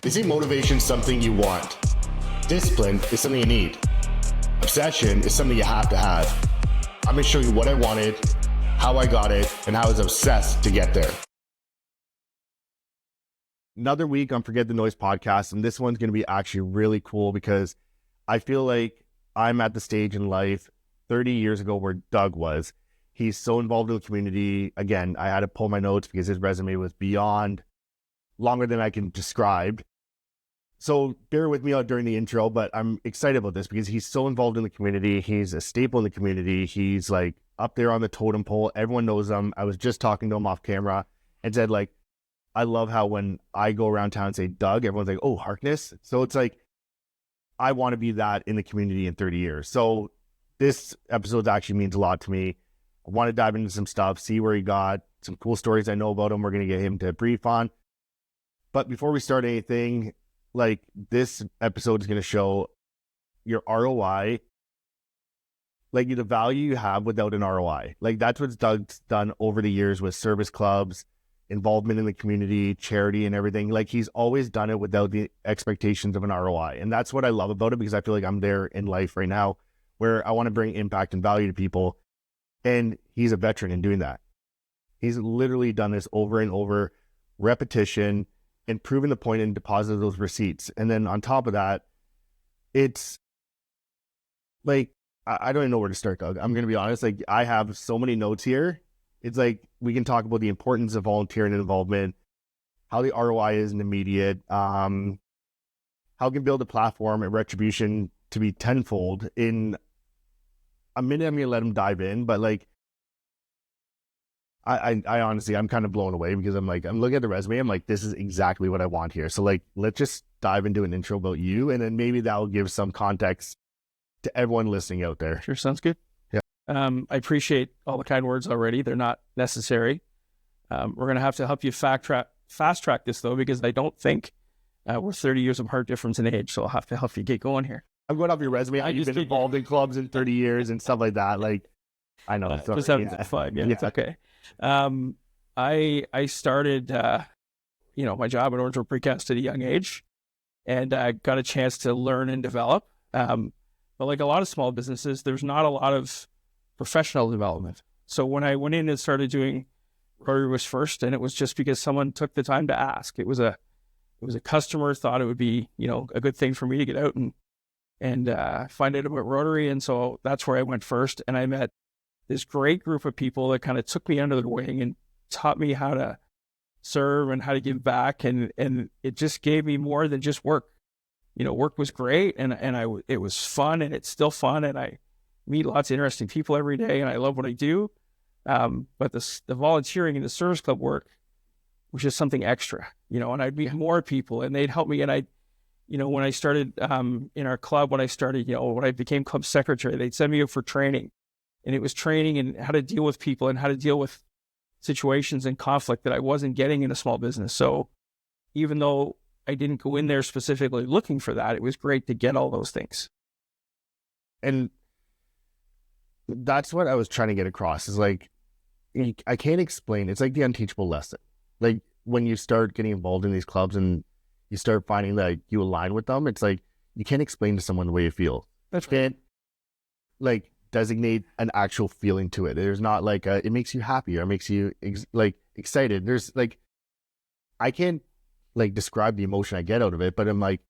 Isn't motivation something you want? Discipline is something you need. Obsession is something you have to have. I'm going to show you what I wanted, how I got it, and how I was obsessed to get there. Another week on Forget the Noise podcast, and this one's going to be actually really cool because I feel like I'm at the stage in life 30 years ago where Doug was. He's so involved in the community. Again, I had to pull my notes because his resume was beyond longer than I can describe. So bear with me out during the intro, but I'm excited about this because he's so involved in the community. He's a staple in the community. He's like up there on the totem pole. Everyone knows him. I was just talking to him off camera and said, like, I love how when I go around town and say Doug, everyone's like, oh, Harkness. So it's like, I want to be that in the community in 30 years. So this episode actually means a lot to me. I want to dive into some stuff, see where he got, some cool stories I know about him. We're going to get him to brief on. But before we start anything, like this episode is going to show your ROI, like the value you have without an ROI. Like that's what Doug's done over the years with service clubs, involvement in the community, charity and everything. Like he's always done it without the expectations of an ROI. And that's what I love about it because I feel like I'm there in life right now where I want to bring impact and value to people. And he's a veteran in doing that. He's literally done this over and over, repetition, and proven the point and deposited those receipts. And then on top of that, it's like, I don't even know where to start, Doug. I'm going to be honest. Like I have so many notes here. It's like, we can talk about the importance of volunteering and involvement, how the ROI isn't immediate, how we can build a platform and retribution to be tenfold. In a minute, I'm going to let him dive in, but like, I honestly, I'm kind of blown away because I'm looking at the resume. I'm like, this is exactly what I want here. So like, let's just dive into an intro about you. And then maybe that will give some context to everyone listening out there. Sure. Sounds good. Yeah. I appreciate all the kind words already. They're not necessary. We're going to have to help you fast track this though, because I don't think we're 30 years apart difference in age. So I'll have to help you get going here. I'm going off your resume. You've been involved in clubs in 30 years and stuff like that. Like, I know. Just having fun. Yeah, it's okay. I started, my job at Orange Road Precast at a young age and got a chance to learn and develop. But like a lot of small businesses, there's not a lot of professional development. So when I went in and started doing Rotary was first, and it was just because someone took the time to ask. It was a customer thought it would be, a good thing for me to get out and find out about Rotary. And so that's where I went first. And I met this great group of people that kind of took me under their wing and taught me how to serve and how to give back. And it just gave me more than just work. Work was great and it was fun and it's still fun. And I meet lots of interesting people every day and I love what I do. But the volunteering and the service club work was just something extra, and I'd meet more people and they'd help me. And when I started in our club, when I became club secretary, they'd send me out for training. And it was training and how to deal with people and how to deal with situations and conflict that I wasn't getting in a small business. So even though I didn't go in there specifically looking for that, it was great to get all those things. And that's what I was trying to get across is like, I can't explain. It's like the unteachable lesson. Like when you start getting involved in these clubs and you start finding that you align with them, it's like, you can't explain to someone the way you feel. That's right. Like designate an actual feeling to it. There's not like it makes you happy or it makes you excited. There's like, I can't like describe the emotion I get out of it, but I'm like,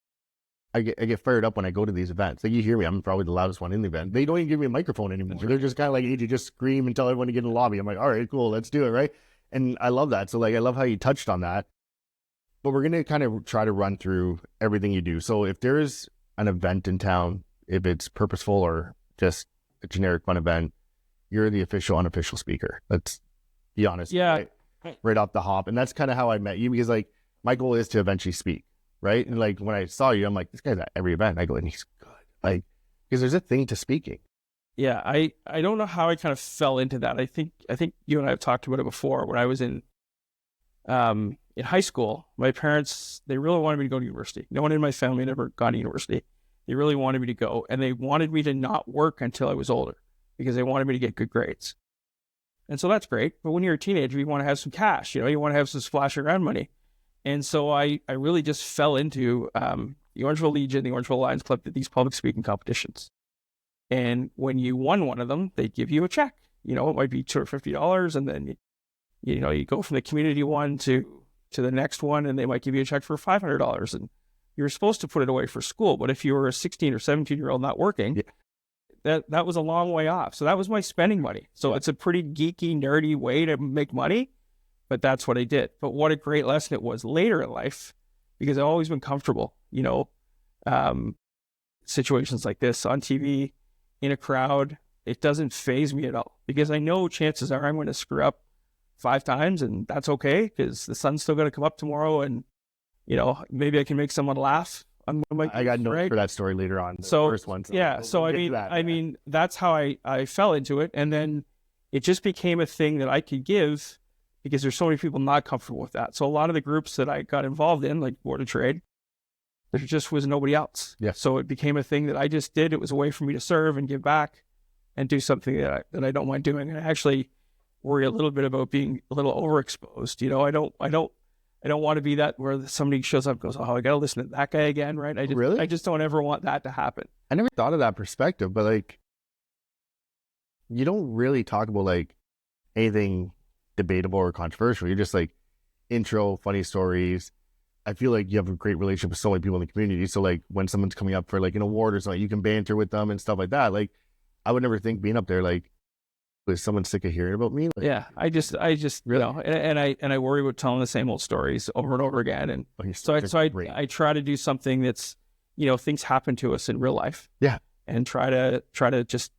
I get fired up when I go to these events. Like you hear me, I'm probably the loudest one in the event. They don't even give me a microphone anymore. They're just kind of like, hey, you just scream and tell everyone to get in the lobby. I'm like, all right, cool, let's do it, right? And I love that. So like, I love how you touched on that. But we're going to kind of try to run through everything you do. So if there's an event in town, if it's purposeful or just a generic fun event, you're the official, unofficial speaker. Let's be honest. Yeah. Right off the hop. And that's kind of how I met you because like my goal is to eventually speak. Right. And like when I saw you, I'm like, this guy's at every event. I go, and he's good. Like, because there's a thing to speaking. Yeah. I don't know how I kind of fell into that. I think you and I have talked about it before. When I was in high school, my parents, they really wanted me to go to university. No one in my family had ever gone to university. They really wanted me to go, and they wanted me to not work until I was older because they wanted me to get good grades. And so that's great. But when you're a teenager, you want to have some cash, you want to have some splash around money. And so I really just fell into the Orangeville Legion, the Orangeville Lions Club, did these public speaking competitions. And when you won one of them, they'd give you a check. You know, it might be $250, and then you go from the community one to the next one, and they might give you a check for $500. And you're supposed to put it away for school, but if you were a 16 or 17-year-old not working, that was a long way off. So that was my spending money. So it's a pretty geeky, nerdy way to make money, but that's what I did. But what a great lesson it was later in life, because I've always been comfortable, situations like this on TV, in a crowd. It doesn't faze me at all, because I know chances are I'm going to screw up 5 times, and that's okay, because the sun's still going to come up tomorrow, and maybe I can make someone laugh. I got notes for that story later on. So first one. I mean, that's how I fell into it, and then it just became a thing that I could give, because there's so many people not comfortable with that. So a lot of the groups that I got involved in, like Board of Trade, there just was nobody else. Yeah. So it became a thing that I just did. It was a way for me to serve and give back and do something that I don't mind doing. And I actually worry a little bit about being a little overexposed. I don't want to be that where somebody shows up and goes, oh, I got to listen to that guy again, right? I just don't ever want that to happen. I never thought of that perspective, but like, you don't really talk about like anything debatable or controversial. You're just like intro, funny stories. I feel like you have a great relationship with so many people in the community. So like when someone's coming up for like an award or something, you can banter with them and stuff like that. Like I would never think being up there, like, is someone sick of hearing about me? Like, yeah, I just really? And I worry about telling the same old stories over and over again. And I try to do something that's, things happen to us in real life. Yeah. And try to just,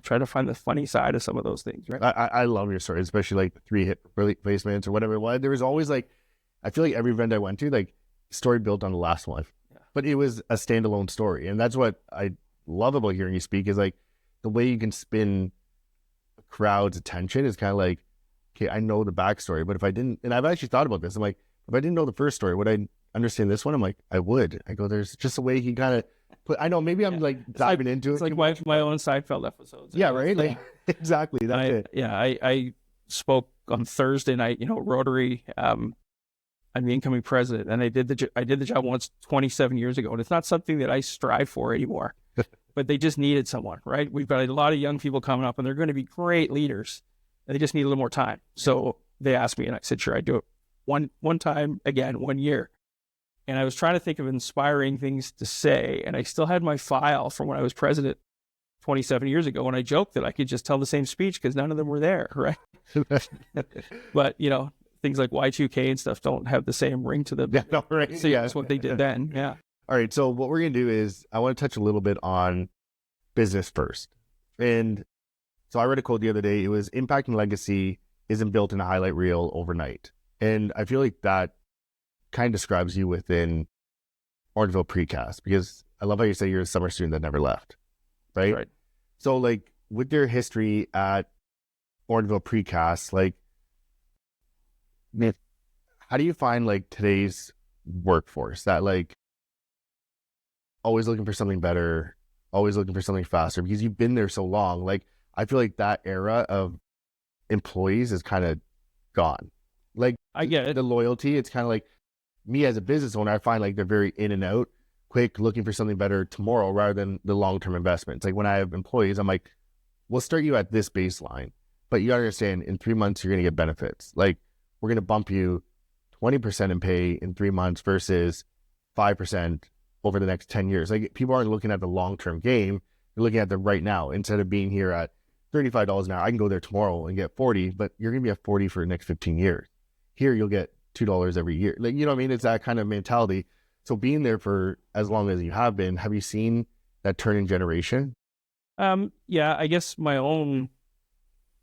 try to find the funny side of some of those things. Right. I love your story, especially like the 3 hip replacements or whatever it was. There was always like, I feel like every event I went to, like story built on the last one, but it was a standalone story. And that's what I love about hearing you speak, is like the way you can spin a crowd's attention is kind of like, okay, I know the backstory, but if I didn't, and I've actually thought about this, I'm like, if I didn't know the first story, would I understand this one? I'm like, I would. I go, there's just a way he kind of put, I know maybe I'm like diving into it's it. It's like my own Seinfeld episodes. Yeah, right? Like, exactly. That's it. Yeah, I spoke on Thursday night, Rotary, I'm the incoming president, and I did the job once 27 years ago, and it's not something that I strive for anymore, but they just needed someone, right? We've got a lot of young people coming up, and they're going to be great leaders, and they just need a little more time. So they asked me, and I said, sure, I do it one time again, 1 year. And I was trying to think of inspiring things to say, and I still had my file from when I was president 27 years ago, and I joked that I could just tell the same speech because none of them were there, right? But, things like Y2K and stuff don't have the same ring to them. Yeah, no, right. So that's what they did then. Yeah. All right. So what we're going to do is I want to touch a little bit on business first. And so I read a quote the other day. It was, impact and legacy isn't built in a highlight reel overnight. And I feel like that kind of describes you within Orangeville Precast, because I love how you say you're a summer student that never left. Right. So like with your history at Orangeville Precast, like, how do you find like today's workforce that like always looking for something better, always looking for something faster, because you've been there so long? Like I feel like that era of employees is kind of gone. Like I get it. The loyalty, it's kind of like me as a business owner, I find like they're very in and out, quick, looking for something better tomorrow rather than the long-term investments. Like when I have employees, I'm like, we'll start you at this baseline, but you gotta understand in 3 months, you're going to get benefits. Like we're going to bump you 20% in pay in 3 months versus 5% over the next 10 years. Like people aren't looking at the long-term game. They're looking at the right now. Instead of being here at $35 an hour, I can go there tomorrow and get 40, but you're going to be at 40 for the next 15 years. Here, you'll get $2 every year. Like, you know what I mean? It's that kind of mentality. So being there for as long as you have been, have you seen that turning generation? Yeah, I guess my own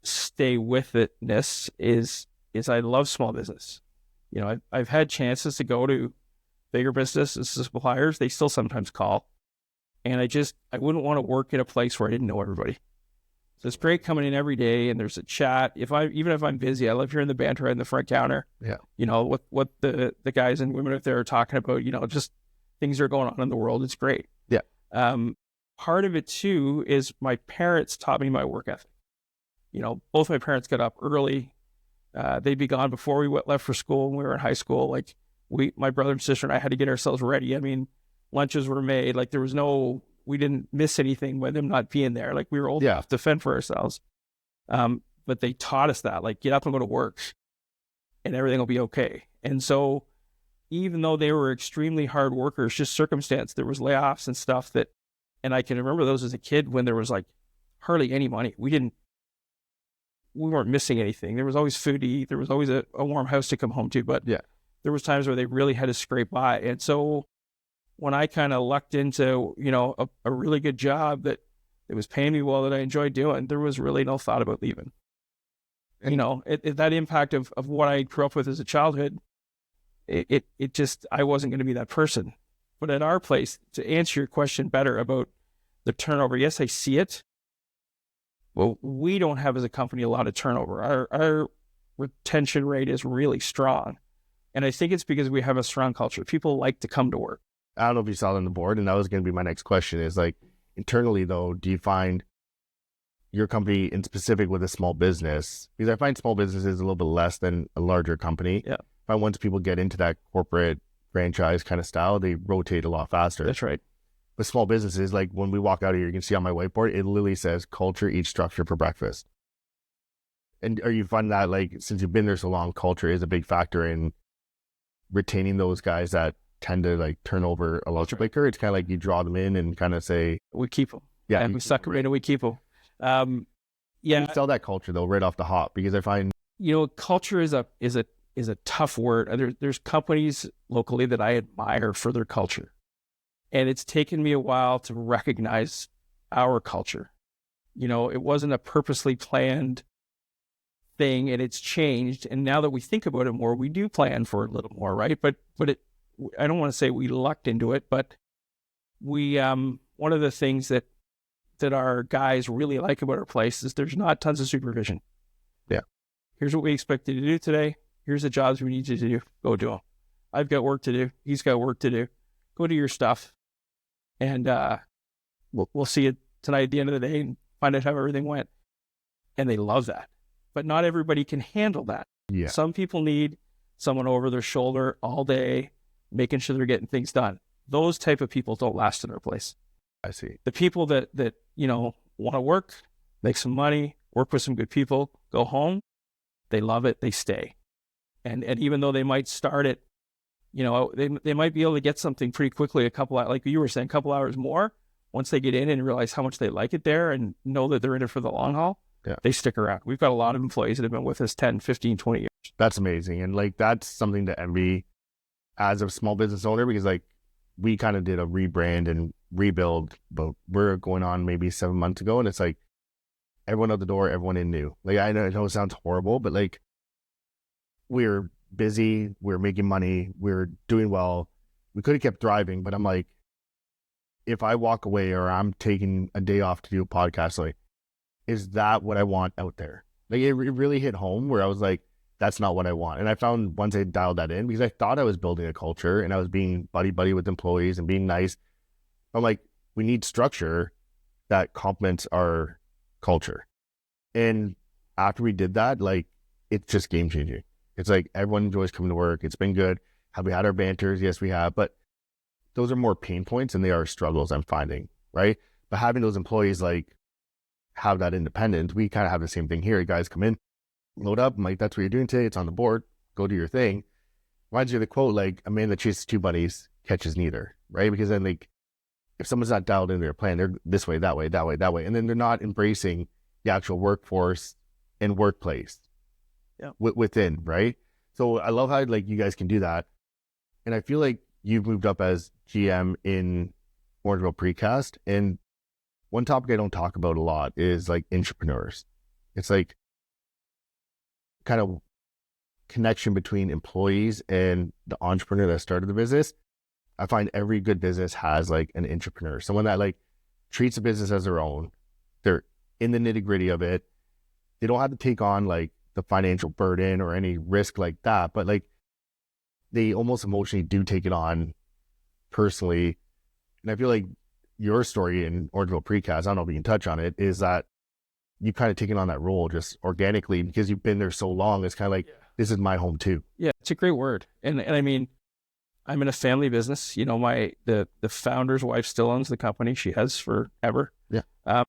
stay with itness is I love small business. I've had chances to go to bigger businesses, suppliers. They still sometimes call. And I wouldn't want to work in a place where I didn't know everybody. So it's great coming in every day and there's a chat. Even if I'm busy, I love hearing the banter in the front counter. Yeah. What the guys and women out there are talking about, just things that are going on in the world. It's great. Yeah. Part of it too is my parents taught me my work ethic. Both my parents got up early. They'd be gone before we left for school when we were in high school. Like my brother and sister and I had to get ourselves ready. I mean, lunches were made. Like we didn't miss anything by them not being there. Like we were old enough to fend for ourselves. But they taught us that, like, get up and go to work and everything will be okay. And so even though they were extremely hard workers, just circumstance, there was layoffs and stuff and I can remember those as a kid when there was like hardly any money. We weren't missing anything. There was always food to eat. There was always a warm house to come home to, but there was times where they really had to scrape by. And so when I kind of lucked into, a really good job that it was paying me well, that I enjoyed doing, there was really no thought about leaving. And, that impact of what I grew up with as a childhood, it just, I wasn't going to be that person. But at our place, to answer your question better about the turnover, yes, I see it. Well, we don't have as a company a lot of turnover. Our retention rate is really strong. And I think it's because we have a strong culture. People like to come to work. I don't know if you saw it on the board, and that was going to be my next question is like, internally though, do you find your company in specific with a small business? Because I find small businesses a little bit less than a larger company. Yeah. But once people get into that corporate franchise kind of style, they rotate a lot faster. That's right. But small businesses, like when we walk out of here, you can see on my whiteboard, it literally says culture eats structure for breakfast. And are you finding that, like, since you've been there so long, culture is a big factor in retaining those guys that tend to like turn over a lot quicker? It's kind of like you draw them in and kind of say, we keep them. Yeah. And we suck them in and we keep them. You sell that culture though right off the hop, because I find, culture is a tough word. There's companies locally that I admire for their culture. And it's taken me a while to recognize our culture. It wasn't a purposely planned thing, and it's changed. And now that we think about it more, we do plan for a little more, right? But I don't want to say we lucked into it, but we, one of the things that our guys really like about our place is there's not tons of supervision. Yeah. Here's what we expect you to do today. Here's the jobs we need you to do. Go do them. I've got work to do. He's got work to do. Go do your stuff. And we'll see it tonight at the end of the day and find out how everything went. And they love that. But not everybody can handle that. Yeah. Some people need someone over their shoulder all day, making sure they're getting things done. Those type of people don't last in our place. I see. The people that want to work, make some money, work with some good people, go home, they love it, they stay. And even though they might start it, they might be able to get something pretty quickly, like you were saying, a couple hours more. Once they get in and realize how much they like it there and know that they're in it for the long haul, they stick around. We've got a lot of employees that have been with us 10, 15, 20 years. That's amazing. And like, that's something to envy as a small business owner, because like we kind of did a rebrand and rebuild, but we're going on maybe 7 months ago. And it's like everyone out the door, everyone in new. Like, I know it sounds horrible, but like we're busy, we're making money, we're doing well. We could have kept thriving, but I'm like, if I walk away or I'm taking a day off to do a podcast, like, is that what I want out there? Like, it really hit home where I was like, that's not what I want. And I found once I dialed that in, because I thought I was building a culture and I was being buddy with employees and being nice. I'm like, we need structure that complements our culture. And after we did that, like, it's just game changing. It's like everyone enjoys coming to work. It's been good. Have we had our banters? Yes, we have. But those are more pain points than they are struggles, I'm finding, right? But having those employees like have that independence, we kind of have the same thing here. You guys come in, load up. I'm like, that's what you're doing today. It's on the board. Go do your thing. Reminds you of the quote, like, a man that chases two bunnies catches neither, right? Because then, like, if someone's not dialed into their plan, they're this way, that way, that way, that way. And then they're not embracing the actual workforce and workplace within, right? So I love how, like, you guys can do that. And I feel like you've moved up as GM in Orangeville Precast. And one topic I don't talk about a lot is like entrepreneurs. It's like kind of connection between employees and the entrepreneur that started the business. I find every good business has like an entrepreneur, someone that like treats the business as their own. They're in the nitty gritty of it. They don't have to take on like the financial burden or any risk like that, but like they almost emotionally do take it on personally. And I feel like your story in Orangeville Precast, I don't know if you can touch on it, is that you kind of taken on that role just organically because you've been there so long. It's kind of like, this is my home too. Yeah, it's a great word. And I mean, I'm in a family business. You know, the founder's wife still owns the company. She has forever. Yeah.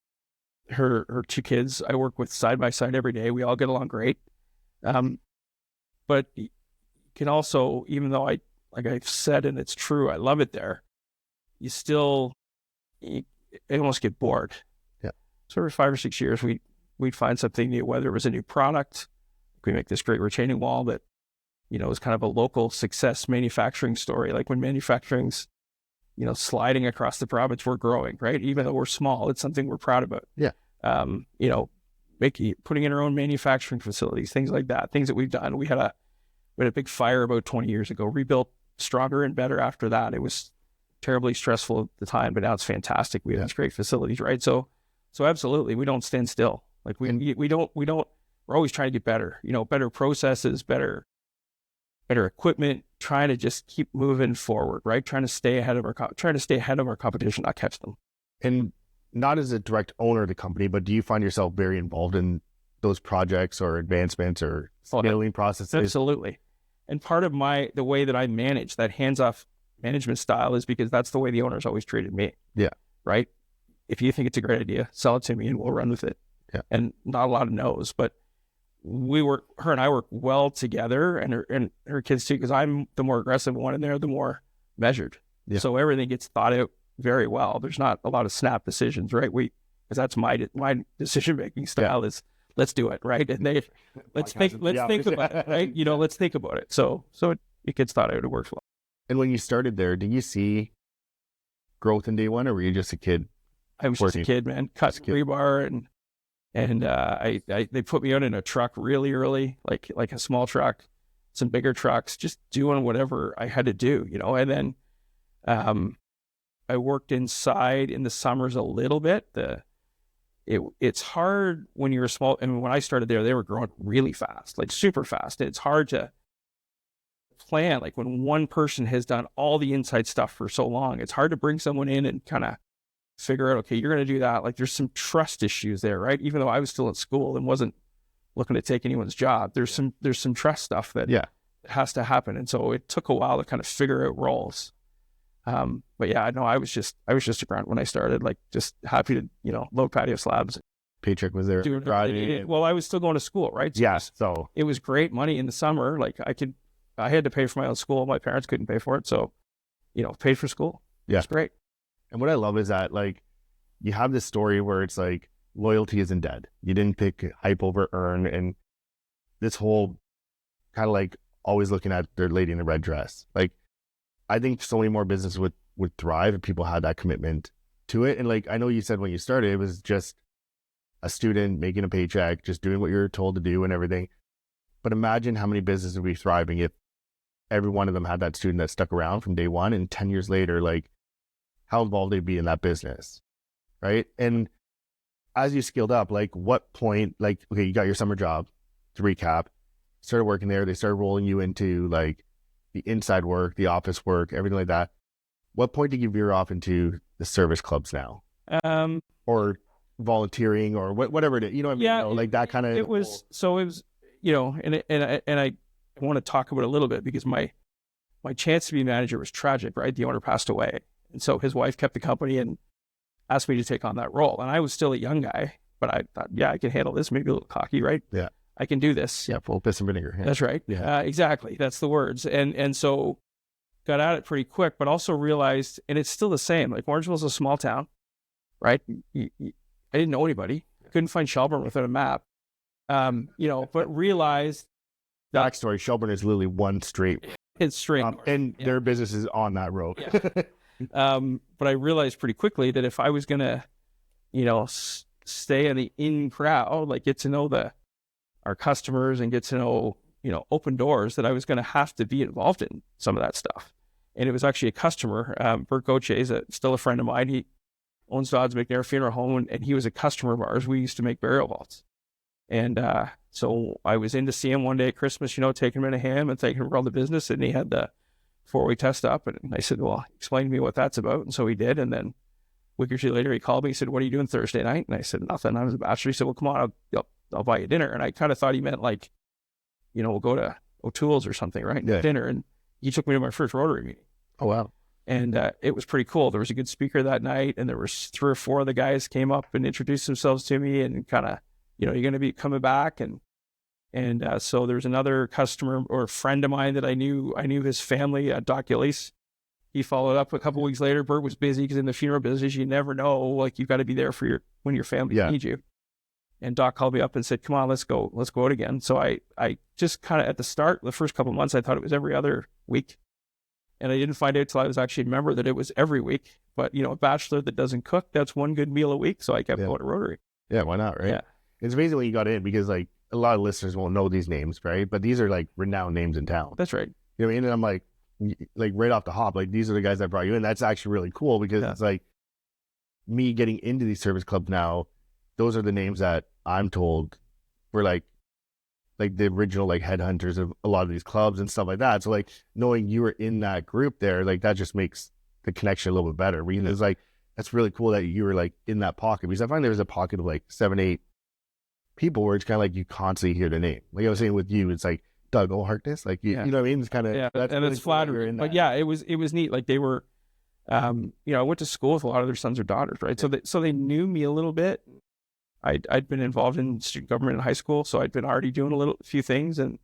Her two kids I work with side by side every day. We all get along great. But you can also, even though like I've said, and it's true, I love it there, you almost get bored. Yeah. So every 5 or 6 years, we'd find something new, whether it was a new product. We make this great retaining wall that, you know, is kind of a local success manufacturing story. Like when manufacturing's, you know, sliding across the province, we're growing, right? Even though we're small, it's something we're proud about. Yeah. You know, putting in our own manufacturing facilities, things like that, things that we've done. We had a big fire about 20 years ago, rebuilt stronger and better after that. It was terribly stressful at the time, but now it's fantastic. We have these great facilities, right? So absolutely, we don't stand still. Like we don't, we're always trying to get better, you know, better processes, better equipment, trying to just keep moving forward, right? Trying to stay ahead of our competition, not catch them. And not as a direct owner of the company, but do you find yourself very involved in those projects or advancements or scaling processes? Absolutely. And part of the way that I manage that hands-off management style is because that's the way the owner's always treated me. Yeah. Right? If you think it's a great idea, sell it to me and we'll run with it. Yeah. And not a lot of no's, but her and I work well together, and her kids too, because I'm the more aggressive one and they're the more measured. Yeah. So everything gets thought out very well. There's not a lot of snap decisions, right? Because that's my decision-making style is let's do it, right? And let's think about it, right? You know, let's think about it. So it gets thought out. It works well. And when you started there, did you see growth in day one, or were you just a kid? I was just a kid, man. Cut rebar, and they put me out in a truck really early, like a small truck, some bigger trucks, just doing whatever I had to do, you know. And then I worked inside in the summers a little bit. It's hard when you're small. And when I started there, they were growing really fast, like super fast. And it's hard to plan. Like when one person has done all the inside stuff for so long, it's hard to bring someone in and kind of figure out, okay, you're going to do that. Like there's some trust issues there, right? Even though I was still in school and wasn't looking to take anyone's job, there's some trust stuff that has to happen. And so it took a while to kind of figure out roles. But yeah, no, I was just a grunt when I started, like just happy to, you know, load patio slabs. Paycheck was there. Well, I was still going to school, right? So so it was great money in the summer. Like I had to pay for my own school. My parents couldn't pay for it. So, you know, paid for school. Yeah. It's great. And what I love is that, like, you have this story where it's like loyalty isn't dead. You didn't pick hype over earn, and this whole kind of like always looking at their lady in the red dress. Like, I think so many more businesses would thrive if people had that commitment to it. And like, I know you said when you started, it was just a student making a paycheck, just doing what you're told to do and everything. But imagine how many businesses would be thriving if every one of them had that student that stuck around from day one, and 10 years later, like, how involved they'd be in that business, right? And as you scaled up, like what point, like, okay, you got your summer job, to recap, started working there, they started rolling you into like the inside work, the office work, everything like that. What point did you veer off into the service clubs now? Or volunteering or whatever it is, you know what I mean? Yeah, you know, like that kind of. It was, you know, and I want to talk about it a little bit because my chance to be manager was tragic, right? The owner passed away. And so his wife kept the company and asked me to take on that role. And I was still a young guy, but I thought, yeah, I can handle this. Maybe a little cocky, right? Yeah. I can do this. Yeah, full piss and vinegar. Yeah. That's right. Yeah. Exactly. That's the words. And so got at it pretty quick, but also realized, and it's still the same, like Orangeville's a small town, right? I didn't know anybody. Couldn't find Shelburne without a map. You know, but realized that backstory, Shelburne is literally one straight. It's straight. And their business is on that road. Yeah. But I realized pretty quickly that if I was going to, you know, stay in the in crowd, like get to know our customers and get to know, you know, open doors, that I was going to have to be involved in some of that stuff. And it was actually a customer, Bert Goche is still a friend of mine. He owns Dodds McNair Funeral Home, and he was a customer of ours. We used to make burial vaults. And so I was in to see him one day at Christmas, you know, taking him in a ham and thanking him for all the business. And he had the 4-way test up. And I said, well, explain to me what that's about. And so he did. And then a week or two later, he called me. He said, what are you doing Thursday night? And I said, nothing. I was a bachelor. He said, well, come on, I'll buy you dinner. And I kind of thought he meant like, you know, we'll go to O'Toole's or something, right? Yeah. Dinner. And he took me to my first Rotary meeting. Oh, wow. And it was pretty cool. There was a good speaker that night, and there was 3 or 4 of the guys came up and introduced themselves to me and kind of, you're going to be coming back. And so there's another customer or friend of mine that I knew his family, Doc Gillies. He followed up a couple weeks later. Bert was busy because in the funeral business, you never know, like you've got to be there for when your family needs you. And Doc called me up and said, come on, let's go out again. So I just kind of at the start, the first couple of months, I thought it was every other week. And I didn't find out till I was actually a member that it was every week. But, a bachelor that doesn't cook, that's one good meal a week. So I kept going to Rotary. Yeah, why not, right? Yeah. It's amazing when you got in because, like, a lot of listeners won't know these names, right? But these are, like, renowned names in town. That's right. You know what I mean? And I'm like right off the hop, like, these are the guys that brought you in. That's actually really cool because it's like me getting into these service clubs now, those are the names that I'm told were, like the original, like, headhunters of a lot of these clubs and stuff like that. So, like, knowing you were in that group there, like, that just makes the connection a little bit better. It's like, that's really cool that you were, like, in that pocket, because I find there's a pocket of, like, 7, 8 people where it's kind of like you constantly hear the name. Like I was saying with you, it's like Doug Harkness, like, you know what I mean? It's kind of, and really it's flattering. But yeah, it was neat. Like they were, I went to school with a lot of their sons or daughters, right? So they knew me a little bit. I'd been involved in student government in high school, so I'd been already doing a few things, and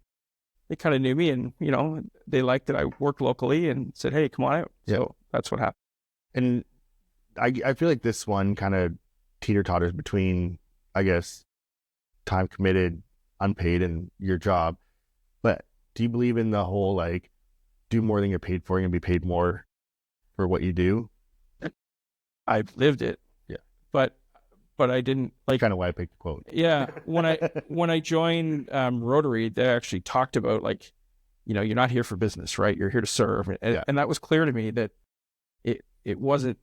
they kind of knew me, and they liked that I worked locally and said, "Hey, come on out." Yeah. So that's what happened. And I feel like this one kind of teeter-totters between, I guess, time committed, unpaid, and your job. But do you believe in the whole, like, do more than you're paid for, and be paid more for what you do? I've lived it. Yeah. But I didn't like. Kind of why I picked the quote. Yeah. When I joined Rotary, they actually talked about, like, you're not here for business, right? You're here to serve. And that was clear to me that it wasn't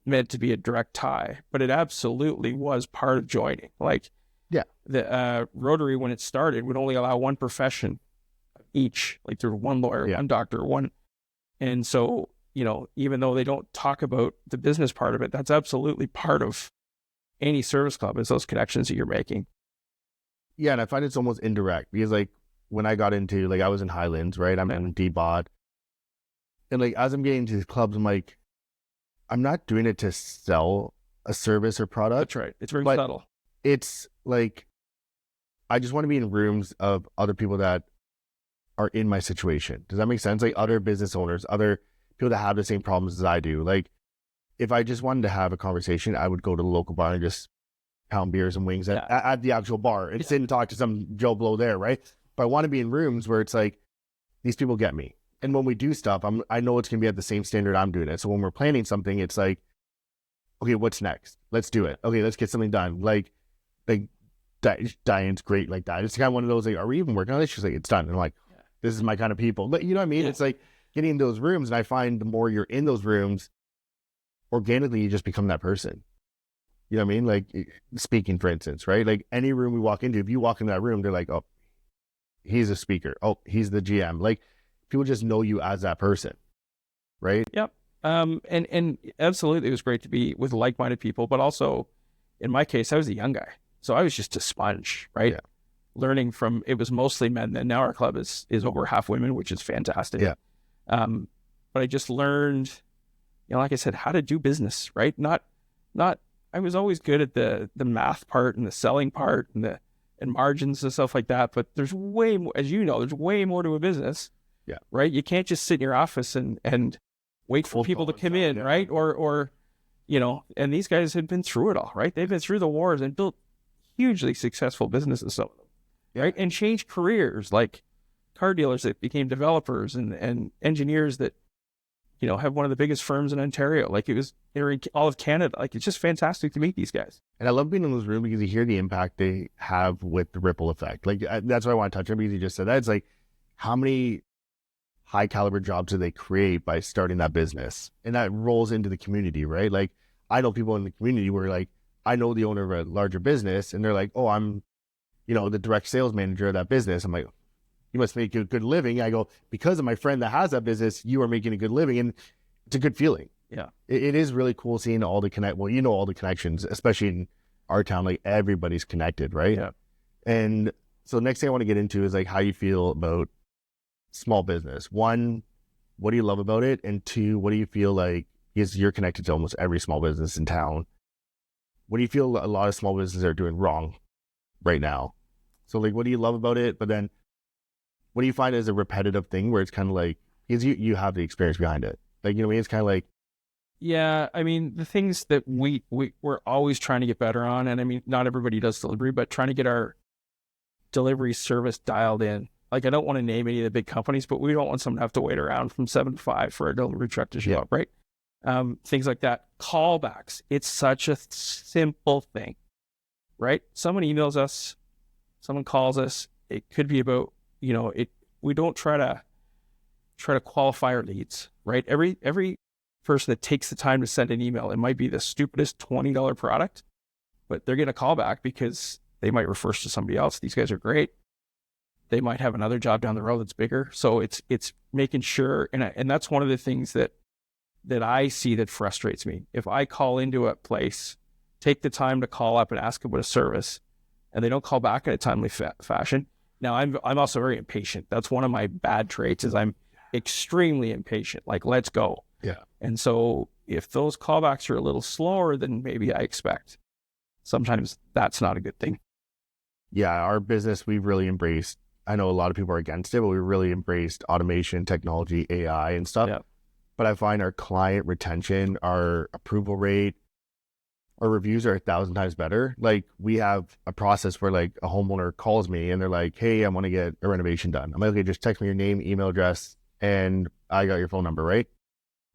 meant to be a direct tie, but it absolutely was part of joining. Like, the Rotary, when it started, would only allow one profession each. Like, there was one lawyer, one doctor, one. And so, even though they don't talk about the business part of it, that's absolutely part of any service club, is those connections that you're making. Yeah, and I find it's almost indirect because, like, when I got into, like, I was in Highlands, right? I'm in D-Bod. And, like, as I'm getting into these clubs, I'm like, I'm not doing it to sell a service or product. That's right. It's very subtle. It's like, I just want to be in rooms of other people that are in my situation. Does that make sense? Like, other business owners, other people that have the same problems as I do. Like, if I just wanted to have a conversation, I would go to the local bar and just pound beers and wings at the actual bar and sit and talk to some Joe Blow there, right? But I want to be in rooms where it's like, these people get me. And when we do stuff, I know it's going to be at the same standard I'm doing it. So when we're planning something, it's like, okay, what's next? Let's do it. Okay, let's get something done. Like Diane's great like that. It's kind of one of those, like, are we even working on this? She's like, it's done. And I'm like, this is my kind of people. But you know what I mean? Yeah. It's like getting in those rooms, and I find the more you're in those rooms, organically, you just become that person. You know what I mean? Like, speaking, for instance, right? Like, any room we walk into, if you walk into that room, they're like, oh, he's a speaker. Oh, he's the GM. Like, people just know you as that person, right? Yep. And absolutely, it was great to be with like-minded people, but also, in my case, I was a young guy. So I was just a sponge, right? Yeah. Learning from, it was mostly men. And now our club is over half women, which is fantastic. Yeah. But I just learned, like I said, how to do business, right? Not, I was always good at the math part and the selling part and margins and stuff like that. But there's way more, as you know, there's way more to a business. Yeah. Right. You can't just sit in your office and wait for people to come in. Right. Or, and these guys had been through it all, right? They've been through the wars and built hugely successful businesses, some of them, right? And changed careers, like car dealers that became developers and engineers that, have one of the biggest firms in Ontario. Like, they're in all of Canada. Like, it's just fantastic to meet these guys. And I love being in those rooms because you hear the impact they have with the ripple effect. Like, that's why I want to touch on, because you just said that. It's like, how many high caliber jobs do they create by starting that business? And that rolls into the community, right? Like, I know people in the community where, like, I know the owner of a larger business, and they're like, oh, I'm, the direct sales manager of that business. I'm like, you must make a good living. I go, because of my friend that has that business, you are making a good living. And it's a good feeling. Yeah. It is really cool seeing all the all the connections, especially in our town, like, everybody's connected, right? Yeah. And so next thing I want to get into is, like, how you feel about small business. One, what do you love about it? And two, what do you feel like, because you're connected to almost every small business in town, what do you feel a lot of small businesses are doing wrong right now? So like, what do you love about it? But then what do you find as a repetitive thing where it's kind of like, because you have the experience behind it. Like, you know what I mean? It's kind of like, Yeah, I mean, the things that we're always trying to get better on, and I mean, not everybody does delivery, but trying to get our delivery service dialed in. Like, I don't want to name any of the big companies, but we don't want someone to have to wait around from 7 to 5 for a delivery truck to show up, right? Things like that. Callbacks. It's such a simple thing, right? Someone emails us, someone calls us. It could be about, we don't try to qualify our leads, right? Every person that takes the time to send an email, it might be the stupidest $20 product, but they're getting a call back because they might refer us to somebody else. These guys are great. They might have another job down the road that's bigger. So it's making sure, and that's one of the things that I see that frustrates me. If I call into a place, take the time to call up and ask about a service, and they don't call back in a timely fashion. Now, I'm also very impatient. That's one of my bad traits, is I'm extremely impatient. Like, let's go. yeah. And so if those callbacks are a little slower than maybe I expect, sometimes that's not a good thing. Yeah, our business, we've really embraced, I know a lot of people are against it, but we really embraced automation, technology, AI and stuff. Yeah. But I find our client retention, our approval rate, our reviews are 1,000 times better. Like, we have a process where like a homeowner calls me and they're like, hey, I want to get a renovation done. I'm like, okay, just text me your name, email address, and I got your phone number, right?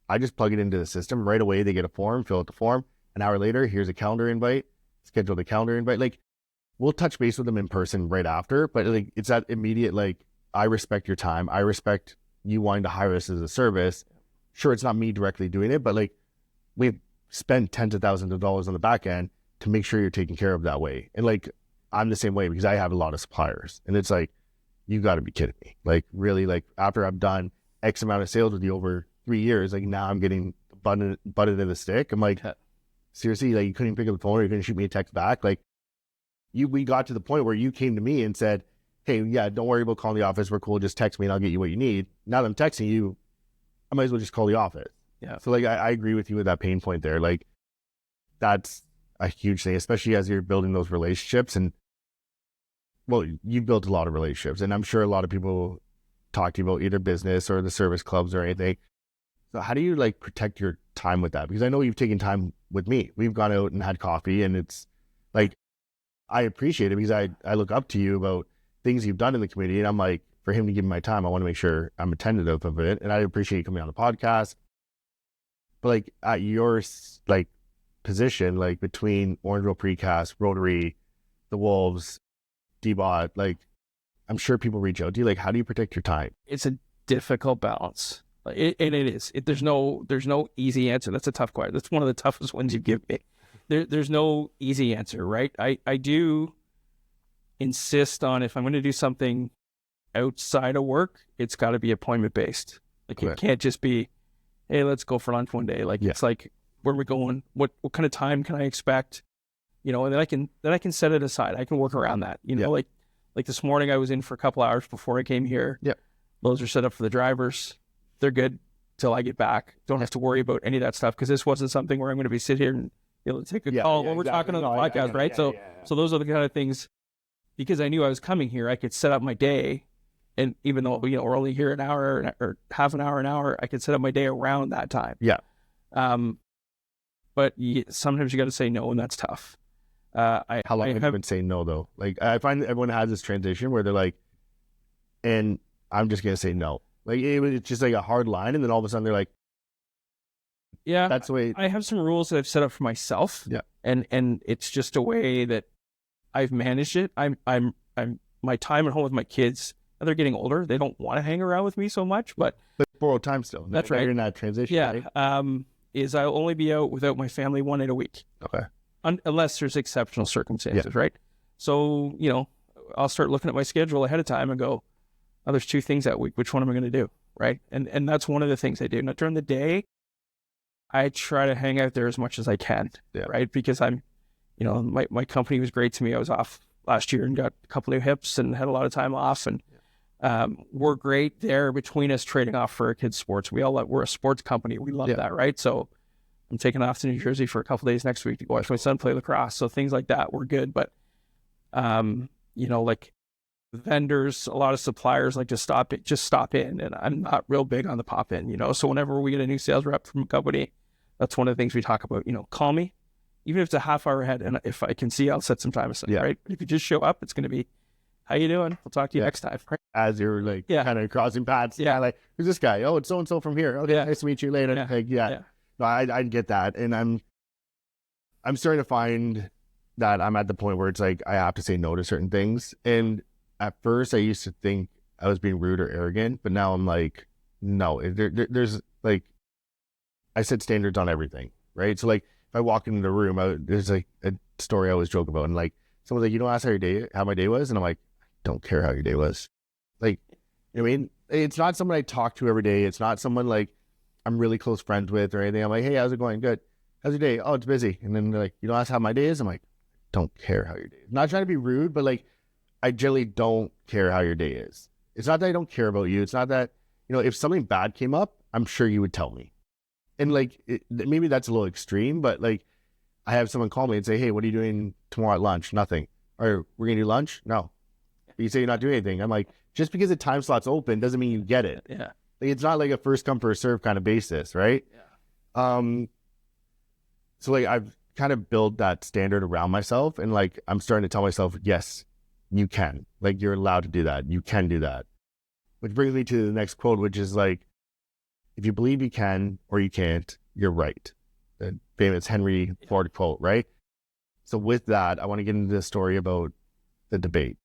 I just plug it into the system right away. They get a form, fill out the form. An hour later, here's a calendar invite, schedule the calendar invite. Like, we'll touch base with them in person right after, but like, it's that immediate, like, I respect your time. I respect you wanting to hire us as a service. Sure, it's not me directly doing it, but like, we've spent tens of thousands of dollars on the back end to make sure you're taken care of that way. And like, I'm the same way because I have a lot of suppliers, and it's like, you got to be kidding me. Like, really, like, after I've done X amount of sales with you over 3 years, like, now I'm getting butted in the stick. I'm like, seriously, like, you couldn't pick up the phone, or you couldn't shoot me a text back. Like, we got to the point where you came to me and said, hey, yeah, don't worry about calling the office. We're cool. Just text me and I'll get you what you need. Now that I'm texting you, I might as well just call the office. Yeah. So like, I agree with you with that pain point there. Like, that's a huge thing, especially as you're building those relationships. And well, you've built a lot of relationships, and I'm sure a lot of people talk to you about either business or the service clubs or anything. So how do you like protect your time with that? Because I know you've taken time with me. We've gone out and had coffee, and it's like, I appreciate it because I look up to you about things you've done in the community. And I'm like, for him to give me my time, I want to make sure I'm attentive of it. And I appreciate you coming on the podcast. But like, at your like position, like between Orangeville Precast, Rotary, the Wolves, D-Bot, like, I'm sure people reach out to you. Like, how do you protect your time? It's a difficult balance. It is. There's no easy answer. That's a tough question. That's one of the toughest ones you give me. There's no easy answer, right? I do insist on, if I'm going to do something outside of work, it's got to be appointment based. Like, it can't just be, hey, let's go for lunch one day. Like, it's like, where are we going? What kind of time can I expect? And then I can set it aside. I can work around that. Like this morning I was in for a couple hours before I came here. Yeah. Those are set up for the drivers. They're good till I get back. Don't have to worry about any of that stuff, because this wasn't something where I'm going to be sitting here and take a call when we're talking on the podcast, right? So those are the kind of things, because I knew I was coming here, I could set up my day. And even though, we're only here an hour or half an hour, I could set up my day around that time. Yeah. But sometimes you got to say no, and that's tough. How long have you been saying no, though? Like, I find that everyone has this transition where they're like, and I'm just going to say no. Like, it's just like a hard line. And then all of a sudden they're like, yeah, that's the way. I have some rules that I've set up for myself. Yeah. And it's just a way that I've managed it. I'm my time at home with my kids, they're getting older. They don't want to hang around with me so much, but borrowed time still. That's right. You're in that transition. Yeah. Right? Is I'll only be out without my family 1 night a week. Okay. Unless there's exceptional circumstances, right? So, I'll start looking at my schedule ahead of time and go, oh, there's 2 things that week. Which one am I going to do? Right. And that's one of the things I do. Now, during the day, I try to hang out there as much as I can. Yeah. Right. Because I'm, my company was great to me. I was off last year and got a couple new hips and had a lot of time off. And We're great there between us trading off for our kids' sports. We're a sports company. We love that, right? So I'm taking off to New Jersey for a couple of days next week to go watch my son play lacrosse. So things like that, we're good. But, like vendors, a lot of suppliers like to stop in. And I'm not real big on the pop in, So whenever we get a new sales rep from a company, that's one of the things we talk about, call me, even if it's a half hour ahead. And if I can see, I'll set some time aside, right? But if you just show up, it's going to be, how you doing? We'll talk to you next time. Right? As you're kind of crossing paths. Yeah. Like, who's this guy? Oh, it's so-and-so from here. Okay. Nice to meet you later. No, I get that. And I'm starting to find that I'm at the point where it's like, I have to say no to certain things. And at first I used to think I was being rude or arrogant, but now I'm like, no, there's like, I set standards on everything. Right. So like if I walk into the room, there's like a story I always joke about. And like, someone's like, you don't ask how my day was. And I'm like, don't care how your day was. Like, I mean, it's not someone I talk to every day. It's not someone like I'm really close friends with or anything. I'm like, hey, how's it going? Good. How's your day? Oh, it's busy. And then they're like, you don't ask how my day is? I'm like, don't care how your day is. Not trying to be rude, but like, I generally don't care how your day is. It's not that I don't care about you. It's not that, if something bad came up, I'm sure you would tell me. And like, maybe that's a little extreme, but like, I have someone call me and say, hey, what are you doing tomorrow at lunch? Nothing. Or we're going to do lunch? No. But you say you're not doing anything. I'm like, just because the time slot's open doesn't mean you get it. Yeah. Like, it's not like a first come, first serve kind of basis, right? Yeah. So like I've kind of built that standard around myself, and like I'm starting to tell myself, yes, you can. Like, you're allowed to do that. You can do that. Which brings me to the next quote, which is like, if you believe you can or you can't, you're right. The famous Henry Ford quote, right? So with that, I want to get into the story about the debate.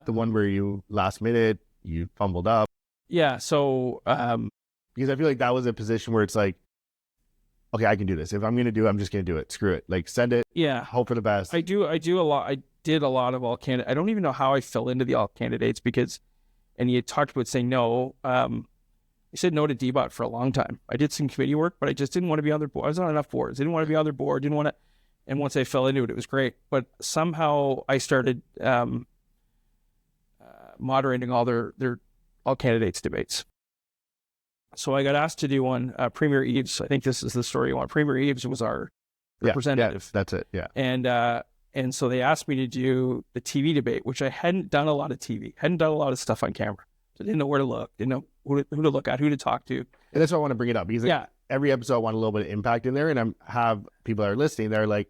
The one where you last minute, you fumbled up. Yeah. So, because I feel like that was a position where it's like, okay, I can do this. If I'm going to do it, I'm just going to do it. Screw it. Like, send it. Yeah. Hope for the best. I do a lot. I did a lot of all candidates. I don't even know how I fell into the all candidates and you talked about saying no. I said no to DBOT for a long time. I did some committee work, but I just didn't want to be on their board. I was on enough boards. Didn't want to be on their board. Didn't want to. And once I fell into it, it was great. But somehow I started moderating all their all candidates debates. So I got asked to do one. Premier Eves, I think this is the story you want. Premier Eves was our representative. Yeah, that's it. Yeah. And so they asked me to do the TV debate, which I hadn't done a lot of TV, hadn't done a lot of stuff on camera. So I didn't know where to look, didn't know who to look at, who to talk to. And that's why I want to bring it up, because every episode I want a little bit of impact in there, and I have people that are listening, they're like,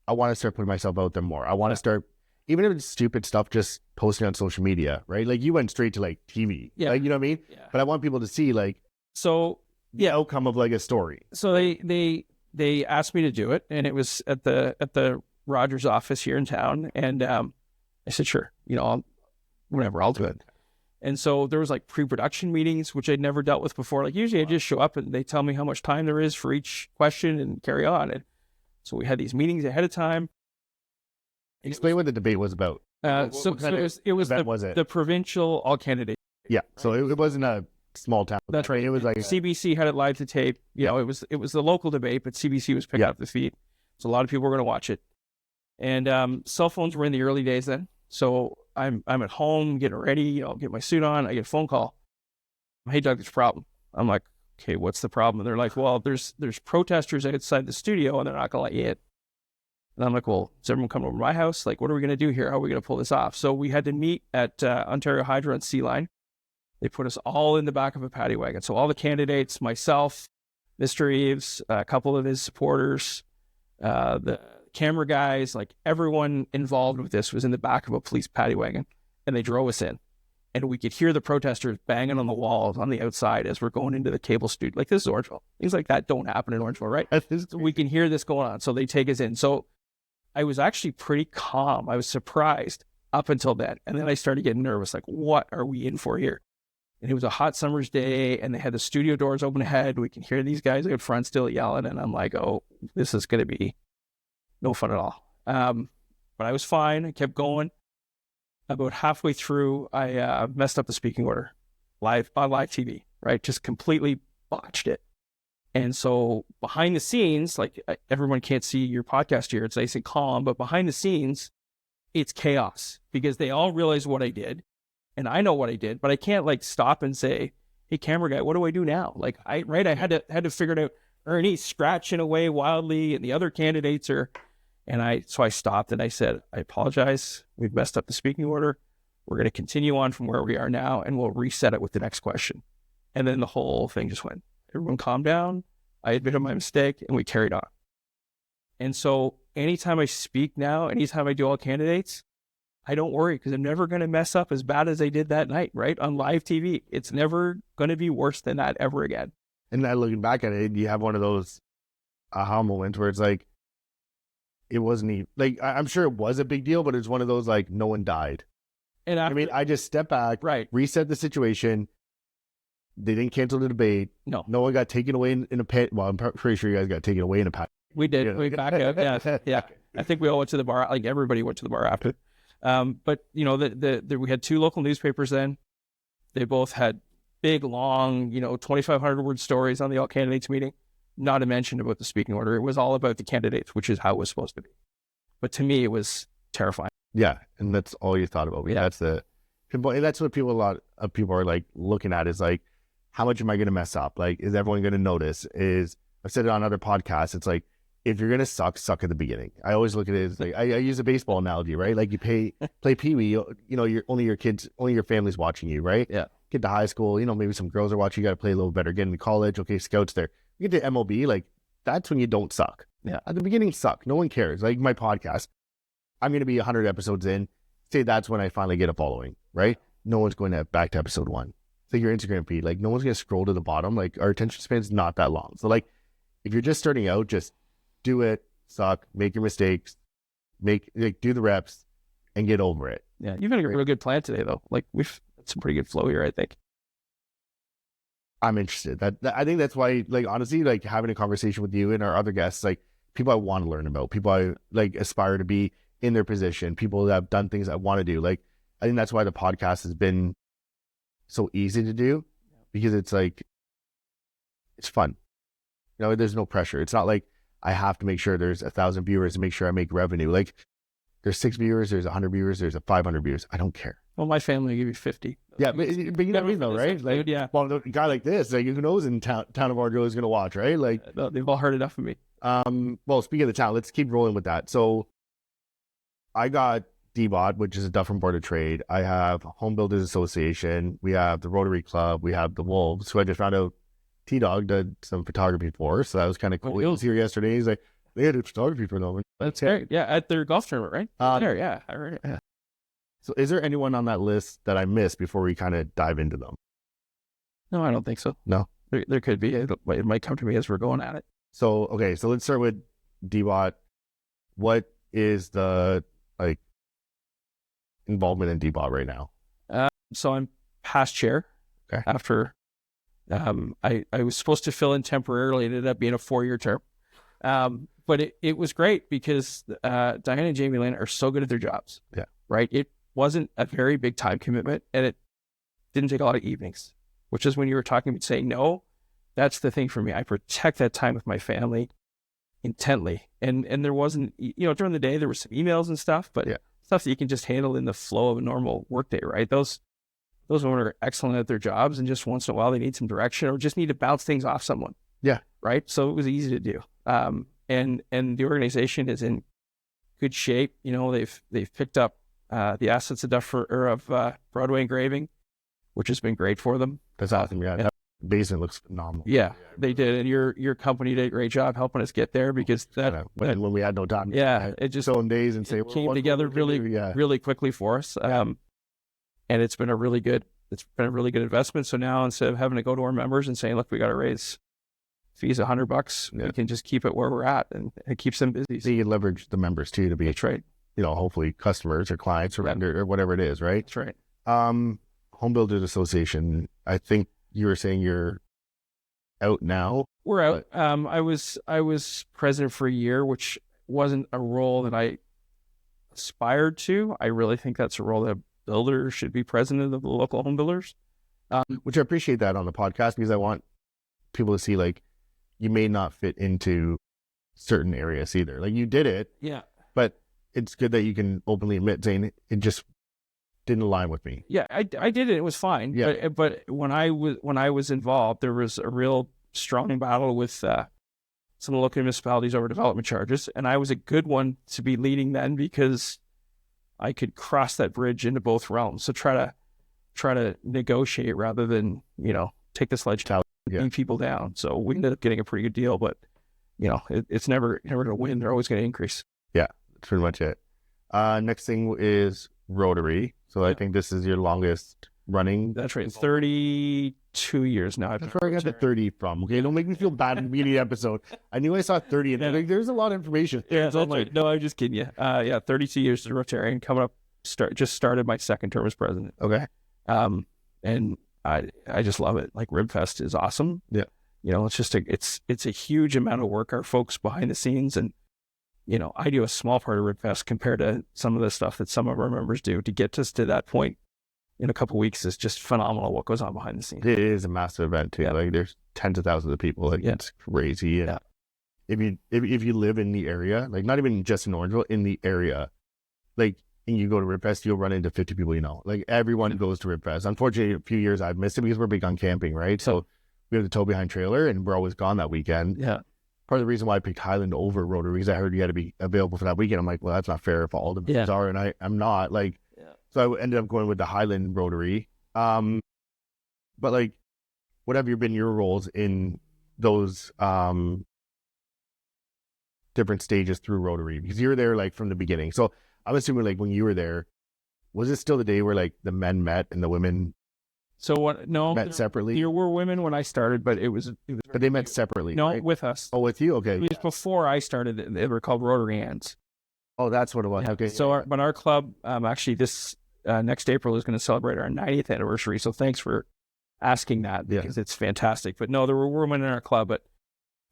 I want to start putting myself out there more. I want to start, even if it's stupid stuff, just posting on social media, right? Like, you went straight to like TV, like, you know what I mean? Yeah. But I want people to see like, the outcome of like a story. So they asked me to do it, and it was at the Rogers office here in town, and I said, sure, I'll do it. And so there was like pre-production meetings, which I'd never dealt with before. Like, usually I just show up and they tell me how much time there is for each question and carry on. And so we had these meetings ahead of time. Explain what the debate was about. It was the provincial all candidate. Yeah. So it wasn't a small town. That's right. It was like CBC had it live to tape. It was the local debate, but CBC was picking up the feed. So a lot of people were going to watch it. And cell phones were in the early days then. So I'm at home getting ready, get my suit on. I get a phone call. Hey, Doug, there's a problem. I'm like, okay, what's the problem? And they're like, well, there's protesters outside the studio and they're not going to let you in. And I'm like, well, is everyone coming over to my house? Like, what are we going to do here? How are we going to pull this off? So we had to meet at Ontario Hydro and Sea Line. They put us all in the back of a paddy wagon. So all the candidates, myself, Mr. Eves, a couple of his supporters, the camera guys, like everyone involved with this was in the back of a police paddy wagon, and they drove us in. And we could hear the protesters banging on the walls on the outside as we're going into the cable studio. Like, this is Orangeville. Things like that don't happen in Orangeville, right? So we can hear this going on. So they take us in. So I was actually pretty calm. I was surprised up until then. And then I started getting nervous. Like, what are we in for here? And it was a hot summer's day, and they had the studio doors open ahead. We can hear these guys out front still yelling. And I'm like, oh, this is going to be no fun at all. But I was fine. I kept going. About halfway through, I messed up the speaking order on live TV, right? Just completely botched it. And so behind the scenes, like, everyone can't see your podcast here. It's nice and calm, but behind the scenes, it's chaos because they all realize what I did. and I know what I did, but I can't like stop and say, hey, camera guy, what do I do now? Like I had to figure it out. Ernie's scratching away wildly and the other candidates are, so I stopped and I said, I apologize. We've messed up the speaking order. We're going to continue on from where we are now and we'll reset it with the next question. And then the whole thing just went, everyone calmed down. I admitted my mistake and we carried on. And so anytime I speak now, anytime I do all candidates, I don't worry because I'm never going to mess up as bad as I did that night, right? On live TV. It's never going to be worse than that ever again. And now looking back at it, you have one of those aha moments where it's like, it wasn't even, like, I'm sure it was a big deal, but it's one of those, like, no one died. And after, I mean, I just stepped back, right, reset the situation. They didn't cancel the debate. No one got taken away in a pit. Well, I'm pretty sure you guys got taken away in a pit. We did. Yeah. We back out. Yeah. Yeah. I think we all went to the bar. Like everybody went to the bar after. But you know, we had 2 local newspapers then. They both had big, long, 2,500 word stories on the all candidates meeting. Not a mention about the speaking order. It was all about the candidates, which is how it was supposed to be. But to me, it was terrifying. Yeah, and that's all you thought about. Yeah, that's what a lot of people are like looking at is like, how much am I going to mess up? Like, is everyone going to notice? I've said it on other podcasts. It's like, if you're going to suck at the beginning. I always look at it as like, I use a baseball analogy, right? Like you play Pee-wee, only your family's watching you, right? Yeah. Get to high school, maybe some girls are watching, you got to play a little better. Get into college, okay, scouts there. You get to MLB, like that's when you don't suck. Yeah. At the beginning, suck. No one cares. Like my podcast, I'm going to be 100 episodes in. Say that's when I finally get a following, right? No one's going to back to episode 1. It's like your Instagram feed. Like no one's going to scroll to the bottom. Like our attention span is not that long. So like if you're just starting out, just do it, suck, make your mistakes, do the reps and get over it. Yeah. You've had a real good plan today though. Like we've had some pretty good flow here, I think. I'm interested. I think that's why, like, honestly, like having a conversation with you and our other guests, like people I want to learn about, people I like aspire to be in their position, people that have done things I want to do. Like, I think that's why the podcast has been so easy to do because it's like, it's fun. There's no pressure. It's not like I have to make sure there's 1,000 viewers to make sure I make revenue. Like there's 6 viewers, there's 100 viewers, there's 500 viewers. I don't care. Well, my family give you 50. Yeah, but you never know, right? Like, yeah. Well, a guy like this, like who knows in town of Argo is going to watch, right? Like, they've all heard enough of me. Well, speaking of the town, let's keep rolling with that. So, I got DBOT, which is a Dufferin Board of Trade. I have Home Builders Association. We have the Rotary Club. We have the Wolves, who I just found out T-Dog did some photography for, so that was kind of cool. He was here yesterday. He's like, they had photography for them. That's great. Yeah, at their golf tournament, right? There, yeah, I heard it. Yeah. So is there anyone on that list that I missed before we kind of dive into them? No, I don't think so. No? There could be. It might come to me as we're going at it. So, okay, so let's start with DBOT. What is the, involvement in DBOT right now? So I'm past chair. Okay. After I was supposed to fill in temporarily. It ended up being a 4-year term. But it was great because Diane and Jamie Lynn are so good at their jobs. Yeah. Right? It wasn't a very big time commitment and it didn't take a lot of evenings, which is when you were talking about saying no. That's the thing for me. I protect that time with my family intently. And there wasn't, during the day, there were some emails and stuff, but stuff that you can just handle in the flow of a normal workday, right? Those women are excellent at their jobs and just once in a while they need some direction or just need to bounce things off someone. Yeah. Right. So it was easy to do. And the organization is in good shape. They've picked up the assets of Broadway Engraving, which has been great for them. That's awesome. Yeah. That basement looks phenomenal. Yeah, they did. And your company did a great job helping us get there because when we had no time. Yeah. It just so in days and say came together really quickly for us. And it's been a really good investment. So now instead of having to go to our members and saying, look, we got to raise fees $100, we can just keep it where we're at and it keeps them busy. So you can leverage the members too to be That's right. Hopefully customers or clients or vendor or whatever it is, right? That's right. Home Builders Association, I think you were saying you're out now. We're out. I was president for a year, which wasn't a role that I aspired to. I really think that's a role that a builder should be president of the local home builders. Which I appreciate that on the podcast because I want people to see you may not fit into certain areas either. Like you did it. Yeah. But it's good that you can openly admit saying it just didn't align with me. Yeah, I did it. It was fine. Yeah. But when I was involved, there was a real strong battle with some of the local municipalities over development charges, and I was a good one to be leading then because I could cross that bridge into both realms. So try to negotiate rather than take the sledgehammer, beating people down. So we ended up getting a pretty good deal, but it's never going to win. They're always going to increase. Yeah, that's pretty much it. Next thing is Rotary. So I think this is your longest running. That's right. 32 years now. That's where I got the 30 from. Okay, don't make me feel bad in the media episode. I knew I saw 30 and there's a lot of information. Yeah, that's right. No, I'm just kidding you. 32 years as a Rotarian, coming up. Just started my second term as president. Okay. And I just love it. Like RibFest is awesome. Yeah. It's just it's a huge amount of work. Our folks behind the scenes, and I do a small part of RibFest compared to some of the stuff that some of our members do. To get us to that point in a couple of weeks is just phenomenal. What goes on behind the scenes? It is a massive event too. Yeah. Like there's tens of thousands of people. Like it's crazy. And if you live in the area, like not even just in Orangeville, in the area, like. And you go to RibFest, you'll run into 50 people, Like everyone goes to RibFest. Unfortunately, a few years I've missed it because we're big on camping, right? So we have the tow behind trailer and we're always gone that weekend. Yeah. Part of the reason why I picked Highland over Rotary is I heard you had to be available for that weekend. I'm like, well, that's not fair if all the members are and I'm not. Like, so I ended up going with the Highland Rotary. But like, what have been your roles in those different stages through Rotary? Because you were there like from the beginning. So I'm assuming like when you were there, was it still the day where like the men met and the women met separately? There were women when I started, but it was but they met separately. No, right? with us. Oh, with you? Okay. It was before I started. They were called Rotary Hands. Oh, that's what it was. Yeah. Okay. So our club actually this next April is going to celebrate our 90th anniversary. So thanks for asking that because it's fantastic. But no, there were women in our club, but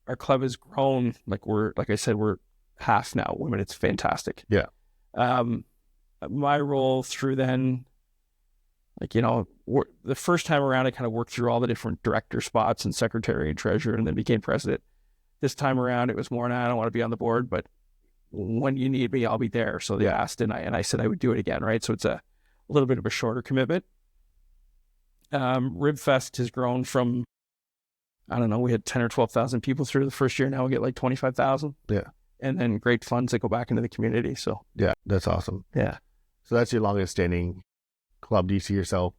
our club has grown. Like I said, we're half now women. It's fantastic. Yeah. My role through then, the first time around, I kind of worked through all the different director spots and secretary and treasurer, and then became president. This time around, it was more, I don't want to be on the board, but when you need me, I'll be there. So they asked, and I said I would do it again, right? So it's a little bit of a shorter commitment. RibFest has grown from, I don't know, we had 10 or 12,000 people through the first year. Now we get like 25,000. Yeah. And then great funds that go back into the community. So yeah, that's awesome. Yeah. So that's your longest standing club. Do you see yourself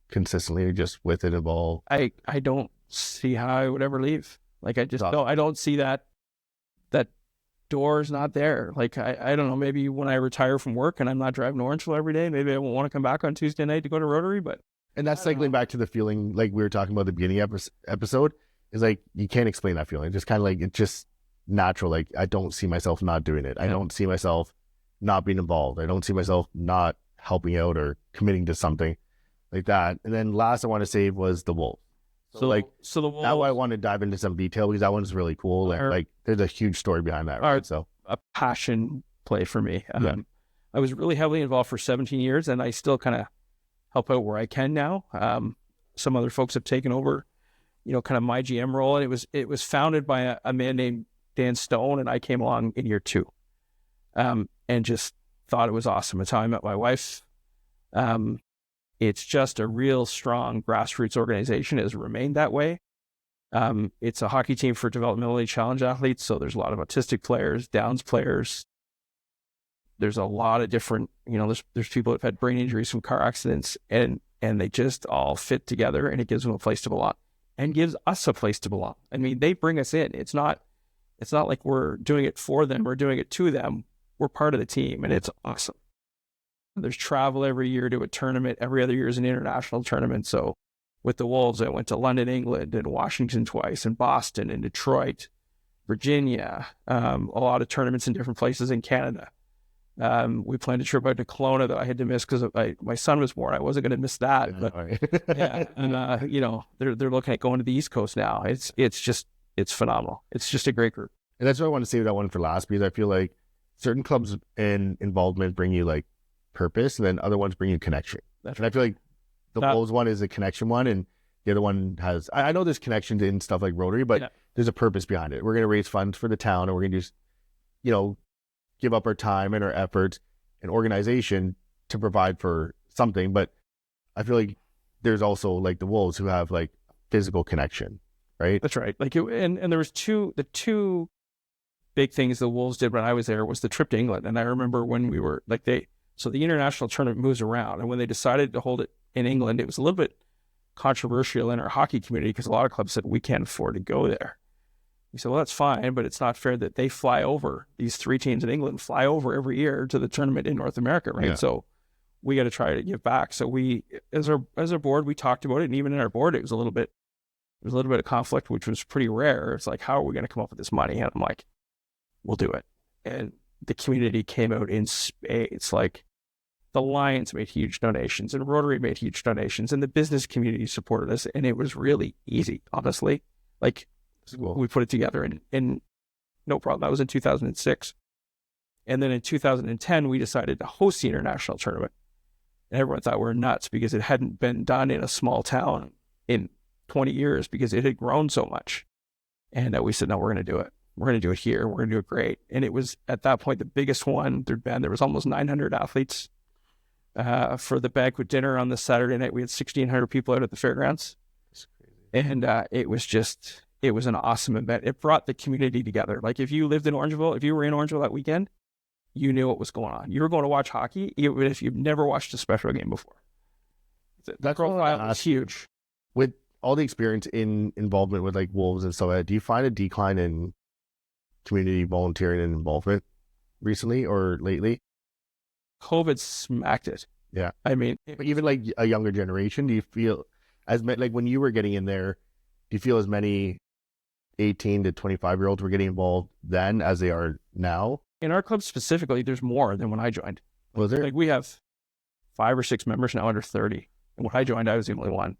consistently just with it involved? I don't see how I would ever leave. Like I just don't. I don't see that door is not there. Like I don't know. Maybe when I retire from work and I'm not driving to Orangeville every day, maybe I won't want to come back on Tuesday night to go to Rotary. And that's cycling back to the feeling like we were talking about at the beginning episode. Is like you can't explain that feeling. Just kind of like it's just natural. Like I don't see myself not doing it. I don't see myself not being involved. I don't see myself not helping out or committing to something like that. And then last I want to save was the Wolf. So the Wolf. Now I want to dive into some detail because that one's really cool. Like there's a huge story behind that. Right? So a passion play for me. I was really heavily involved for 17 years, and I still kind of help out where I can now. Some other folks have taken over, kind of my GM role, and it was founded by a man named Dan Stone, and I came along in year 2, and just thought it was awesome. It's how I met my wife. It's just a real strong grassroots organization. It has remained that way. It's a hockey team for developmentally challenged athletes, so there's a lot of autistic players, Downs players. There's a lot of different, there's people that have had brain injuries from car accidents, and they just all fit together, and it gives them a place to belong, and gives us a place to belong. I mean, they bring us in. It's not like we're doing it for them or doing it to them. We're part of the team, and it's awesome. There's travel every year to a tournament. Every other year is an international tournament. So with the Wolves, I went to London, England, and Washington twice, and Boston, and Detroit, Virginia, a lot of tournaments in different places in Canada. We planned a trip out to Kelowna that I had to miss because my son was born. I wasn't going to miss that. And they're looking at going to the East Coast now. It's phenomenal. It's just a great group. And that's why I want to save that one for last, because I feel like certain clubs and involvement bring you like purpose, and then other ones bring you connection. And I feel like the Wolves one is a connection one, and the other one has, I know there's connections in stuff like Rotary, but there's a purpose behind it. We're going to raise funds for the town, and we're going to just, give up our time and our efforts and organization to provide for something, but I feel like there's also like the Wolves who have like physical connection, right? That's right. Like, and there was the two big things the Wolves did when I was there was the trip to England. And I remember when we were like, so the international tournament moves around. And when they decided to hold it in England, it was a little bit controversial in our hockey community because a lot of clubs said, we can't afford to go there. We said, well, that's fine, but it's not fair that they fly over, these three teams in England fly over every year to the tournament in North America, right? Yeah. So we got to try to give back. So we, as a board, we talked about it, and even in our board, it was a little bit of conflict, which was pretty rare. It's like, how are we going to come up with this money? And I'm like, we'll do it. And the community came out in spades. Like, the Lions made huge donations, and Rotary made huge donations, and the business community supported us, and it was really easy, honestly. Like, cool. We put it together in no problem. That was in 2006. And then in 2010, we decided to host the international tournament. And everyone thought we were nuts because it hadn't been done in a small town in 20 years because it had grown so much. And we said, no, we're going to do it. We're going to do it here. We're going to do it great. And it was at that point the biggest one there'd been. There was almost 900 athletes for the banquet dinner on the Saturday night. We had 1,600 people out at the fairgrounds. That's crazy. And it was an awesome event. It brought the community together. Like, if you lived in Orangeville, if you were in Orangeville that weekend, you knew what was going on. You were going to watch hockey, even if you've never watched a special game before. That profile is huge. With all the experience in involvement with like Wolves and stuff, do you find a decline in community volunteering and involvement recently or lately? COVID smacked it. Yeah. I mean, but even like a younger generation, do you feel like when you were getting in there, do you feel as many 18 to 25-year-olds were getting involved then as they are now? In our club specifically, there's more than when I joined. Was there? Like, we have 5 or 6 members now under 30. And when I joined, I was the only one.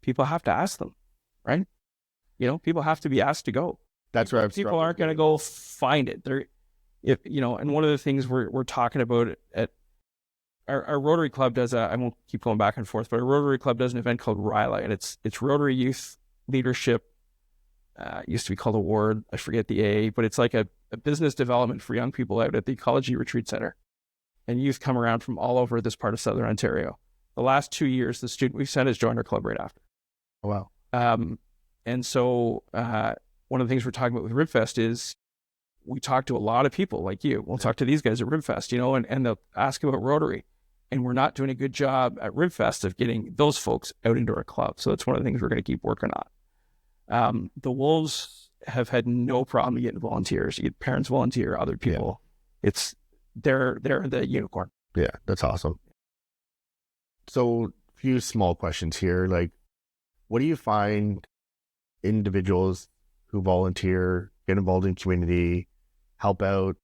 People have to ask them, right? You know, people have to be asked to go. That's right. People aren't going to go find it. And one of the things we're talking about at our Rotary Club does I won't keep going back and forth, but our Rotary Club does an event called RILA, and it's Rotary Youth Leadership. Used to be called Award. I forget the A, but it's like a business development for young people out at the Ecology Retreat Center. And youth come around from all over this part of Southern Ontario. The last 2 years, the student we've sent has joined our club right after. Oh, wow. And so one of the things we're talking about with RibFest is we talk to a lot of people like you. We'll talk to these guys at RibFest, and they'll ask about Rotary. And we're not doing a good job at RibFest of getting those folks out into our club. So that's one of the things we're going to keep working on. The Wolves have had no problem getting volunteers. You get parents volunteer, other people. Yeah. They're the unicorn. Yeah, that's awesome. So a few small questions here. Like, what do you find individuals who volunteer, get involved in community, help out?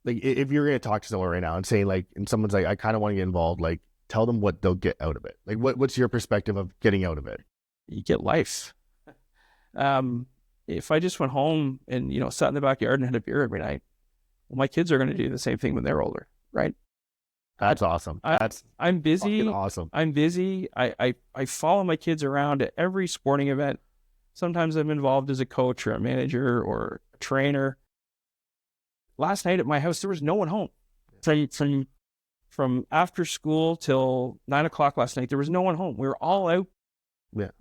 Like, if you're going to talk to someone right now and say, like, and someone's like, I kind of want to get involved, like, tell them what they'll get out of it. Like, what's your perspective of getting out of it? You get life. If I just went home and, sat in the backyard and had a beer every night, well, my kids are going to do the same thing when they're older, right? That's awesome. I'm busy. Awesome. I'm busy. I follow my kids around at every sporting event. Sometimes I'm involved as a coach or a manager or a trainer. Last night at my house, there was no one home. From after school till 9 o'clock last night, there was no one home. We were all out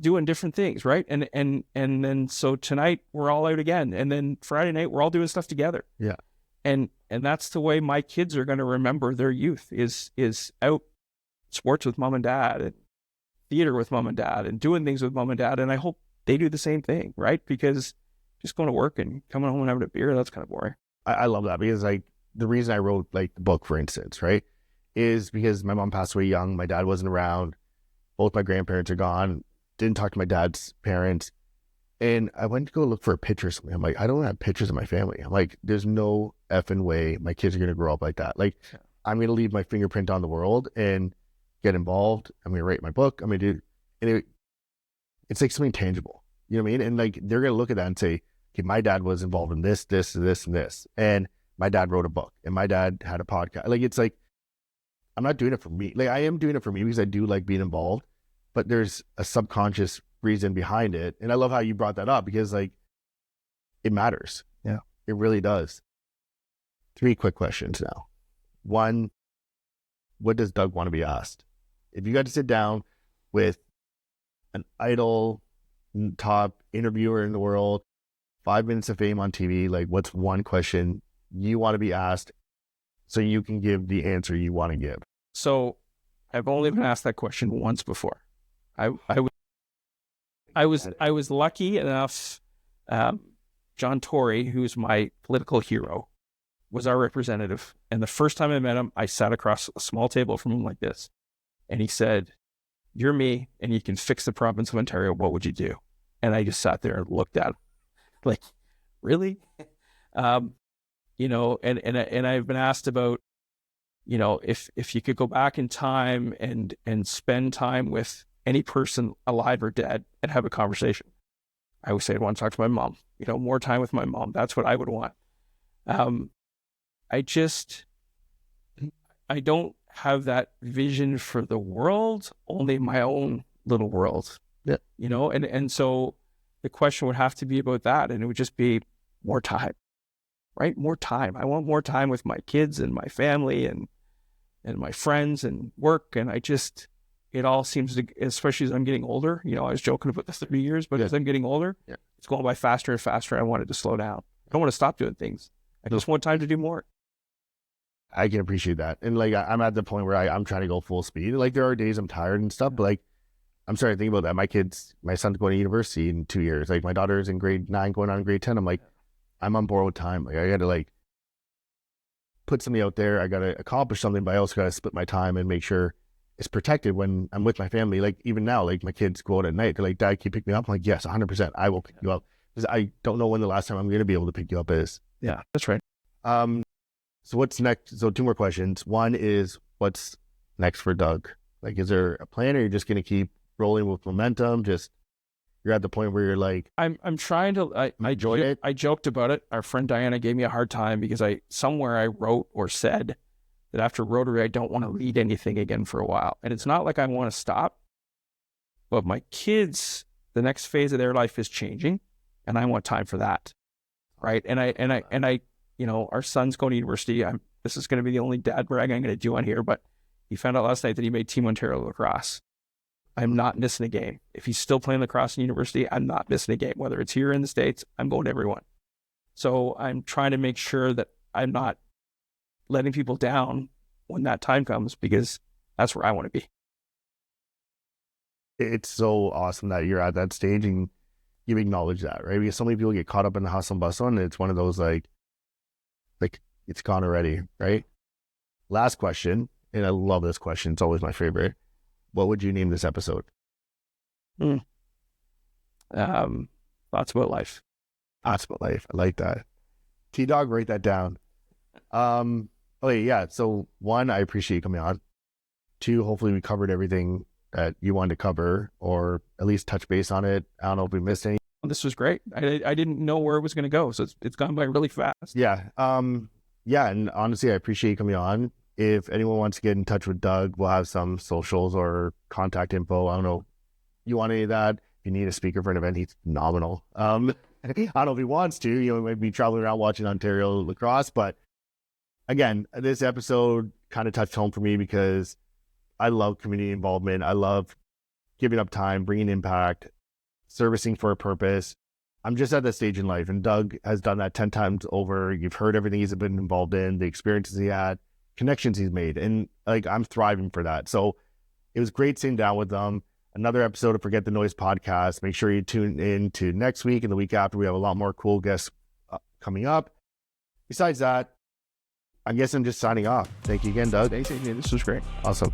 doing different things, right? And then so tonight we're all out again. And then Friday night we're all doing stuff together. Yeah. And that's the way my kids are going to remember their youth is out sports with mom and dad and theater with mom and dad and doing things with mom and dad. And I hope they do the same thing, right? Because just going to work and coming home and having a beer, that's kind of boring. I love that because, like, the reason I wrote, like, the book, for instance, right, is because my mom passed away young. My dad wasn't around. Both my grandparents are gone. Didn't talk to my dad's parents. And I went to go look for a picture or something. I'm like, I don't have pictures of my family. I'm like, there's no effing way my kids are going to grow up like that. Like, I'm going to leave my fingerprint on the world and get involved. I'm going to write my book. I'm going to do, and it's like something tangible. You know what I mean? And like, they're going to look at that and say, okay, my dad was involved in this, this, and this, and this. And my dad wrote a book and my dad had a podcast. Like, it's like, I'm not doing it for me. Like, I am doing it for me because I do like being involved, but there's a subconscious reason behind it. And I love how you brought that up because, like, it matters. Yeah, it really does. 3 quick questions now. One, what does Doug want to be asked? If you got to sit down with an idol top interviewer in the world, 5 minutes of fame on TV, like what's one question you want to be asked so you can give the answer you want to give? So I've only been asked that question once before. I was lucky enough. John Tory, who's my political hero, was our representative. And the first time I met him, I sat across a small table from him like this. And he said, "You're me, and you can fix the province of Ontario. What would you do?" And I just sat there and looked at him like, really? You know, and I've been asked about, you know, if you could go back in time and spend time with any person alive or dead and have a conversation, I would say I'd want to talk to my mom, you know, more time with my mom. That's what I would want. I don't have that vision for the world, only my own little world. Yeah. You know, and so the question would have to be about that. And it would just be more time, right? More time. I want more time with my kids and my family and my friends and work. And it all seems to, especially as I'm getting older, you know, I was joking about the 30 years, but as I'm getting older, it's going by faster and faster. I wanted to slow down. I don't want to stop doing things. I just want time to do more. I can appreciate that. And like, I'm at the point where I'm trying to go full speed. Like there are days I'm tired and stuff, but like, I'm starting to think about that. My son's going to university in 2 years. Like my daughter's in grade 9, going on grade 10. I'm like, I'm on borrowed time. Like I got to like put something out there. I got to accomplish something, but I also got to split my time and make sure it's protected when I'm with my family. Like even now, like my kids go out at night. They're like, "Dad, can you pick me up?" I'm like, "Yes, 100%. I will pick you up." Because I don't know when the last time I'm going to be able to pick you up is. Yeah, that's right. So what's next? So 2 more questions. One is, what's next for Doug? Like, is there a plan, or you're just going to keep rolling with momentum? Just, you're at the point where you're like, I'm trying to, I enjoy it. I joked about it. Our friend Diana gave me a hard time because I wrote or said that after Rotary, I don't want to lead anything again for a while. And it's not like I want to stop, but my kids, the next phase of their life is changing, and I want time for that. Right. And I, you know, our son's going to university. This is going to be the only dad brag I'm going to do on here, but he found out last night that he made Team Ontario lacrosse. I'm not missing a game. If he's still playing lacrosse in university, I'm not missing a game. Whether it's here in the States, I'm going to everyone. So I'm trying to make sure that I'm not letting people down when that time comes, because that's where I want to be. It's so awesome that you're at that stage and you acknowledge that, right? Because so many people get caught up in the hustle and bustle, and it's one of those like it's gone already, right? Last question, and I love this question. It's always my favorite. What would you name this episode? Thoughts about life. Thoughts about life. I like that. T-Dog, write that down. Okay, yeah. So 1, I appreciate you coming on. 2, hopefully we covered everything that you wanted to cover, or at least touch base on it. I don't know if we missed any. This was great. I didn't know where it was going to go, so it's gone by really fast. Yeah. Yeah, and honestly, I appreciate you coming on. If anyone wants to get in touch with Doug, we'll have some socials or contact info. I don't know. You want any of that? If you need a speaker for an event, he's phenomenal. I don't know if he wants to. You know, he might be traveling around watching Ontario lacrosse. But again, this episode kind of touched home for me because I love community involvement. I love giving up time, bringing impact, servicing for a purpose. I'm just at that stage in life, and Doug has done that 10 times over. You've heard everything he's been involved in, the experiences he had, connections he's made, and like I'm thriving for that. So it was great sitting down with them. Another episode of Forget the Noise podcast. Make sure you tune in to next week and the week after. We have a lot more cool guests coming up. Besides that, I guess I'm just signing off. Thank you again, Doug. Thanks, Adrian. This was great. Awesome.